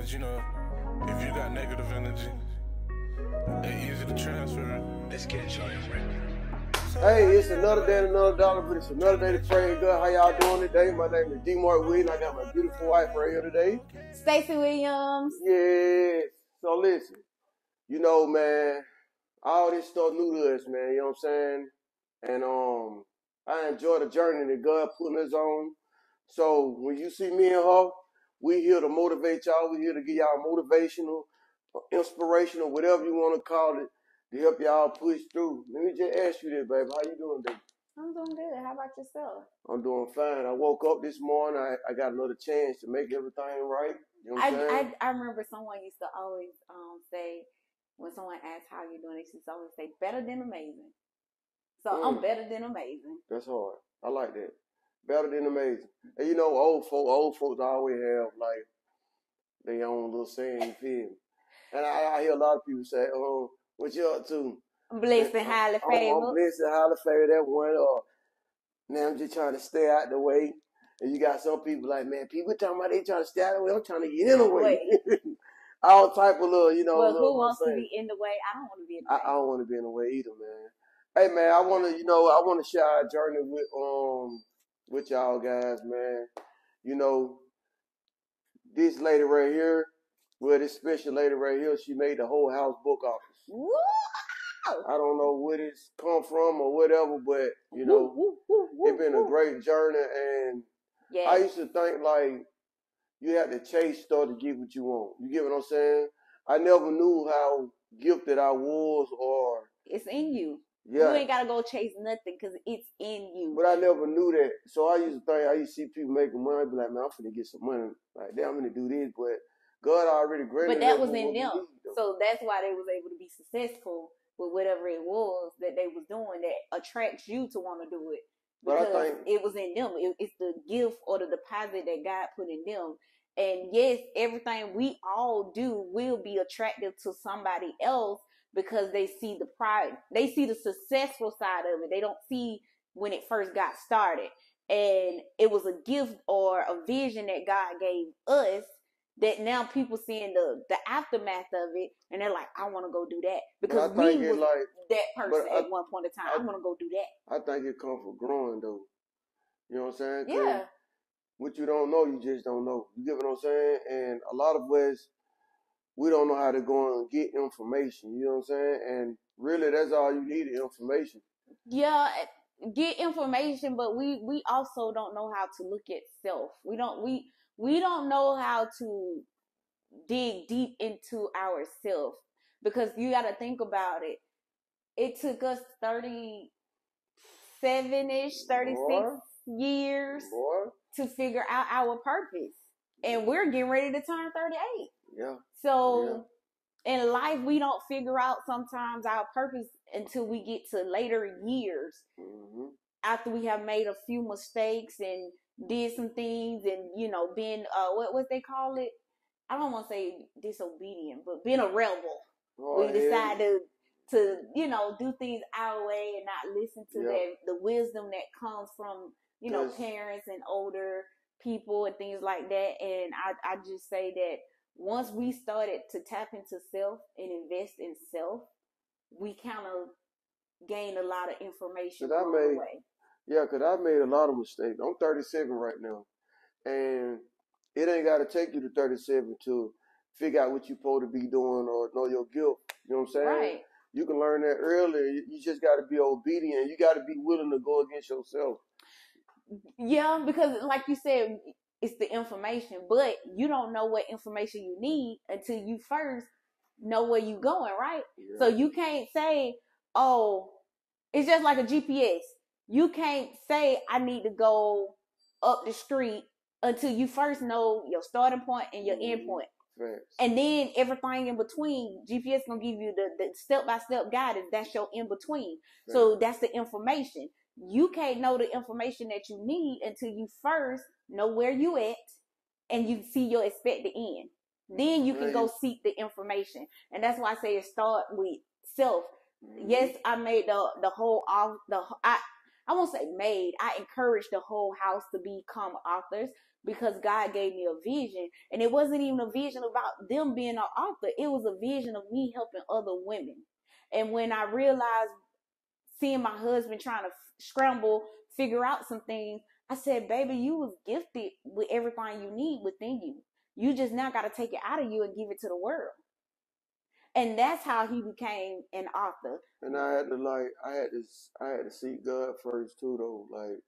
Cause you know, if you got negative energy, it's easy to transfer it. Let's get it, Charlie. Hey, it's another day and another dollar, but it's another day to pray God. How y'all doing today? My name is D. Mark Williams. I got my beautiful wife right here today. Stacey Williams. Yes. So listen, you know, man, all this stuff new to us, man. You know what I'm saying? And I enjoy the journey that God putting us on. So when you see me and her, we here to motivate y'all. We here to give y'all motivational, inspirational, whatever you want to call it, to help y'all push through. Let me just ask you this, baby. How you doing today? I'm doing good. How about yourself? I'm doing fine. I woke up this morning. I got another chance to make everything right. You know what I'm saying? I remember someone used to always say, when someone asked how you doing, they used to always say, better than amazing. So I'm better than amazing. That's hard. I like that. Better than amazing. And you know, old folks always have like their own little saying, you feel me? And I hear a lot of people say, oh, what you up to? Blessed and highly favored. I'm blessed and highly favored. That one. Now I'm just trying to stay out the way. And you got some people like, man, people talking about they trying to stay out the way. I'm trying to get in the way. All type of little, you know. Well, who wants to be in the way? I don't want to be in the way. I don't want to be in the way either, man. Hey, man, I want to share our journey with y'all guys, man. You know, this lady right here, this special lady right here, she made the whole house book office. Woo! I don't know where it's come from or whatever, but, you know, it's been a great journey. And yes. I used to think, like, you have to chase stuff to get what you want. You get what I'm saying? I never knew how gifted I was, or... It's in you. Yeah. You ain't got to go chase nothing because it's in you. But I never knew that. So I used to see people making money. I'd be like, man, I'm finna get some money. Like, damn, I'm gonna do this. But God already graded. But that was in them. So that's why they was able to be successful with whatever it was that they was doing that attracts you to want to do it. Because but I think it was in them. It's the gift or the deposit that God put in them. And yes, everything we all do will be attractive to somebody else because they see the pride, they see the successful side of it. They don't see when it first got started. And it was a gift or a vision that God gave us that now people seeing the aftermath of it, and they're like, I want to go do that. Because we was like, that person at one point in time. I want to go do that. I think it comes from growing, though. You know what I'm saying? Yeah. What you don't know, you just don't know. You get what I'm saying? And a lot of us, we don't know how to go and get information. You know what I'm saying? And really, that's all you need is information. Yeah, get information, but we also don't know how to look at self. We don't know how to dig deep into ourselves, because you got to think about it. It took us 36 years to figure out our purpose. And we're getting ready to turn 38. Yeah. So in life, we don't figure out sometimes our purpose until we get to later years. Mm-hmm. After we have made a few mistakes and did some things and, you know, been, what they call it? I don't want to say disobedient, but being a rebel. We decide to, you know, do things our way and not listen to the wisdom that comes from, you know, parents and older people and things like that. And I just say that once we started to tap into self and invest in self, we kind of gained a lot of information along the way. Yeah, because I made a lot of mistakes. I'm 37 right now. And it ain't got to take you to 37 to figure out what you're supposed to be doing or know your guilt. You know what I'm saying? Right. You can learn that earlier. You just got to be obedient. You got to be willing to go against yourself. Yeah, because like you said, it's the information, but you don't know what information you need until you first know where you're going, right? Yeah. So you can't say, oh, it's just like a GPS. You can't say, I need to go up the street until you first know your starting point and your end point. Right. And then everything in between, GPS gonna give you the step-by-step guidance. That's your in between. Right. So that's the information. You can't know the information that you need until you first know where you at and you see your expected end. Then you can go seek the information. And that's why I say it start with self. Mm-hmm. Yes, I made the whole I won't say made. I encouraged the whole house to become authors. because God gave me a vision. And it wasn't even a vision about them being an author. It was a vision of me helping other women. And when I realized, seeing my husband trying to scramble, figure out some things, I said, baby, you was gifted with everything you need within you. You just now got to take it out of you and give it to the world. And that's how he became an author. And I had to seek God first too, though. Like,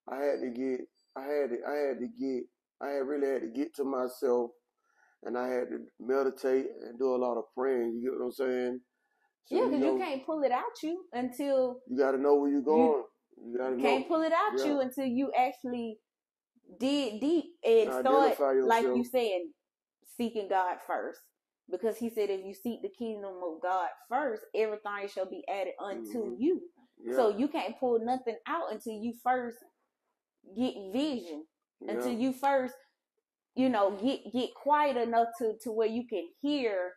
I really had to get to myself, and I had to meditate and do a lot of praying. You get what I'm saying? So, yeah, because you can't pull it out you until you got to know where you're going. You can't pull it out you until you actually dig deep and start, like you saying, seeking God first. Because he said, if you seek the kingdom of God first, everything shall be added unto you. Yeah. So you can't pull nothing out until you first get vision. Until you first, get quiet enough to where you can hear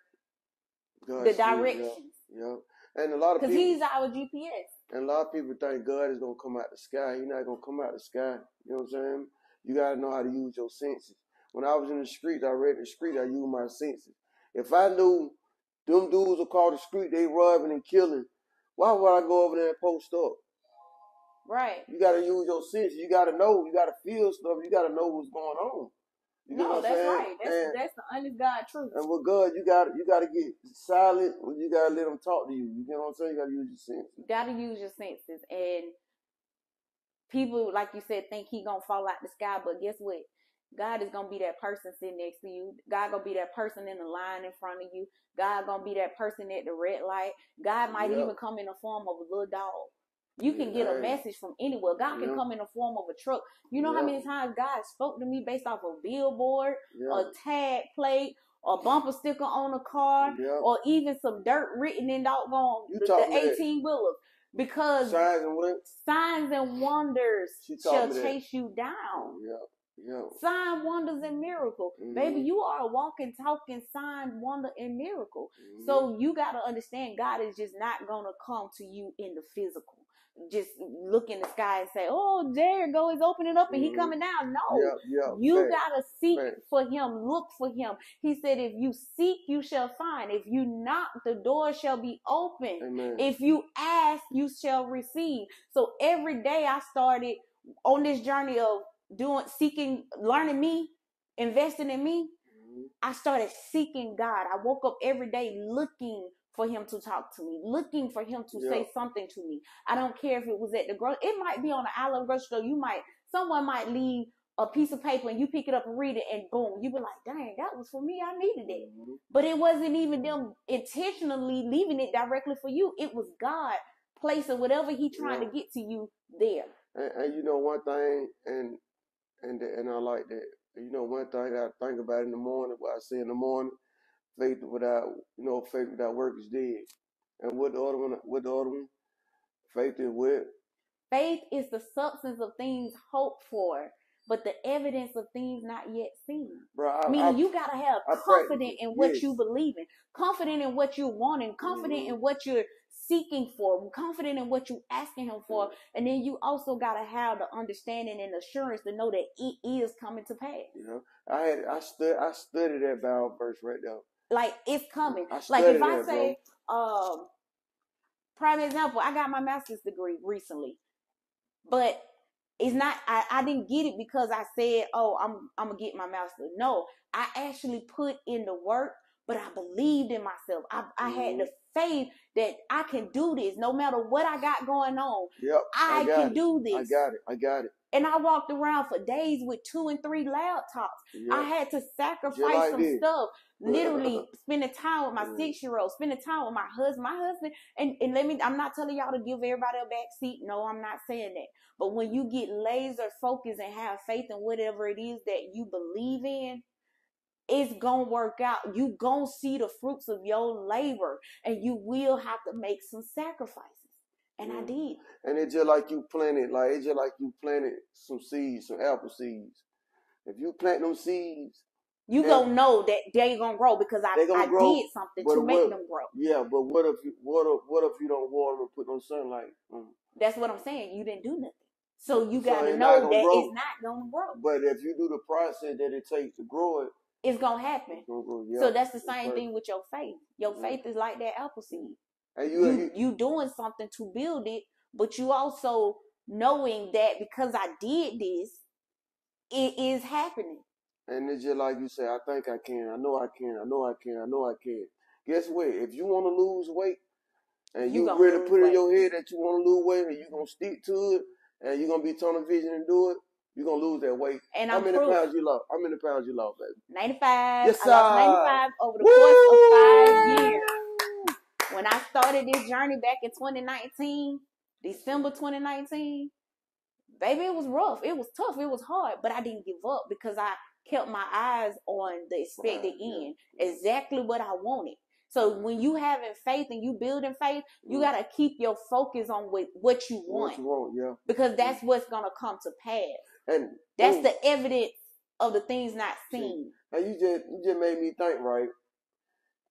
the directions. Yeah. And a lot of people, because he's our GPS. And a lot of people think God is gonna come out the sky. He's not gonna come out the sky. You know what I'm saying? You gotta know how to use your senses. When I was in the streets, I used my senses. If I knew them dudes across the street, they robbing and killing, why would I go over there and post up? Right. You gotta use your senses. You gotta know. You gotta feel stuff. You gotta know what's going on. No, that's right. That's the honest God truth. And with God, you gotta get silent. You gotta let them talk to you. You know what I'm saying? You gotta use your senses. You gotta use your senses. And people, like you said, think he gonna fall out the sky, but guess what? God is gonna be that person sitting next to you. God gonna be that person in the line in front of you. God gonna be that person at the red light. God might even come in the form of a little dog. You can get a message from anywhere. God can come in the form of a truck. You know how many times God spoke to me based off a billboard, a tag plate, a bumper sticker on a car, or even some dirt written in doggone the 18-wheeler. Because signs and wonders shall chase you down. Sign, wonders, and miracle. Baby, you are a walking, talking sign, wonder, and miracle. So you got to understand, God is just not going to come to you in the physical. Just look in the sky and say, oh, there it goes, he's opening up and he coming down. No, you got to seek for him, look for him. He said, if you seek, you shall find. If you knock, the door shall be open. Amen. If you ask, you shall receive. So every day I started on this journey of seeking, learning me, investing in me. I started seeking God. I woke up every day looking for him to talk to me, looking for him to say something to me. I don't care if it was at the grocery. It might be on the aisle of the grocery store. Someone might leave a piece of paper and you pick it up and read it and boom, you be like, dang, that was for me. I needed it. But it wasn't even them intentionally leaving it directly for you. It was God placing whatever he trying to get to you there. And you know one thing, and I like that. You know one thing I gotta think about in the morning, what I say in the morning, faith without work is dead. And what the other one? Faith is what? Faith is the substance of things hoped for, but the evidence of things not yet seen. Meaning you gotta have confidence in what you believe in, confident in what you're wanting, confident in what you're seeking for, confident in what you're asking him for, and then you also gotta have the understanding and assurance to know that it is coming to pass. I studied that Bible verse right there. Like it's coming. Like if I say, prime example, I got my master's degree recently, but it's not. I didn't get it because I said, "Oh, I'm gonna get my master's." No, I actually put in the work, but I believed in myself. I had the faith that I can do this, no matter what I got going on. I can do this. I got it. And I walked around for days with 2 and 3 laptops. I had to sacrifice some stuff. Literally spending time with my 6-year-old, spending time with my husband. And I'm not telling y'all to give everybody a back seat. No, I'm not saying that. But when you get laser focused and have faith in whatever it is that you believe in, it's going to work out. You going to see the fruits of your labor, and you will have to make some sacrifices. And I did. And it's just like you planted, some seeds, some apple seeds. If you plant them seeds, you gonna know that they gonna grow because I did something to make them grow. Yeah, but what if you don't water them and put no sunlight? That's what I'm saying. You didn't do nothing. So you got to it's know not that gonna grow. it's not going to grow. But if you do the process that it takes to grow it, It's going to happen. it's gonna grow. Yeah, So that's the it's same perfect. thing with your faith. Your faith is like that apple seed. And You doing something to build it, but you also knowing that because I did this, it is happening. And it's just like you say, I think I can. I know I can. I know I can. I know I can. Guess what? If you want to lose weight, and you gonna really lose put in weight. your head that you want to lose weight, and you're gonna stick to it, and you're gonna be tunnel vision and do it, you're gonna lose that weight. And How I'm many proof. pounds you lost? How many pounds you lost, baby? 95. Yes, I lost sir. 95 over the Woo! course of 5 years. When I started this journey back in 2019, December 2019, baby, it was rough. It was tough. It was hard, but I didn't give up because I kept my eyes on the expected end, exactly what I wanted. So when you having faith and you building faith, you got to keep your focus on what you want. What you want, yeah. Because that's what's going to come to pass. And that's the evidence of the things not seen. And you just made me think, right?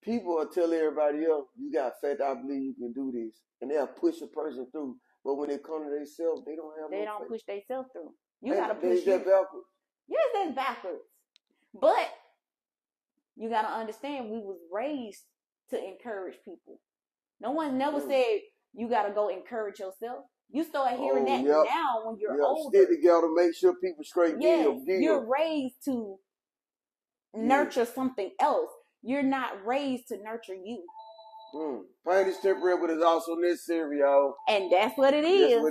People will tell everybody else, you got faith, I believe you can do this. And they'll push a person through. But when it comes to themselves, they don't have no faith. They don't push themselves through. You got to push that backwards. Yes, that's backwards. But you got to understand, we was raised to encourage people. No one never said you got to go encourage yourself. You start hearing that now when you're older. Stick together, make sure people straight you're raised to nurture something else. You're not raised to nurture you. Pain is temporary, but it's also necessary, y'all. And that's what it is.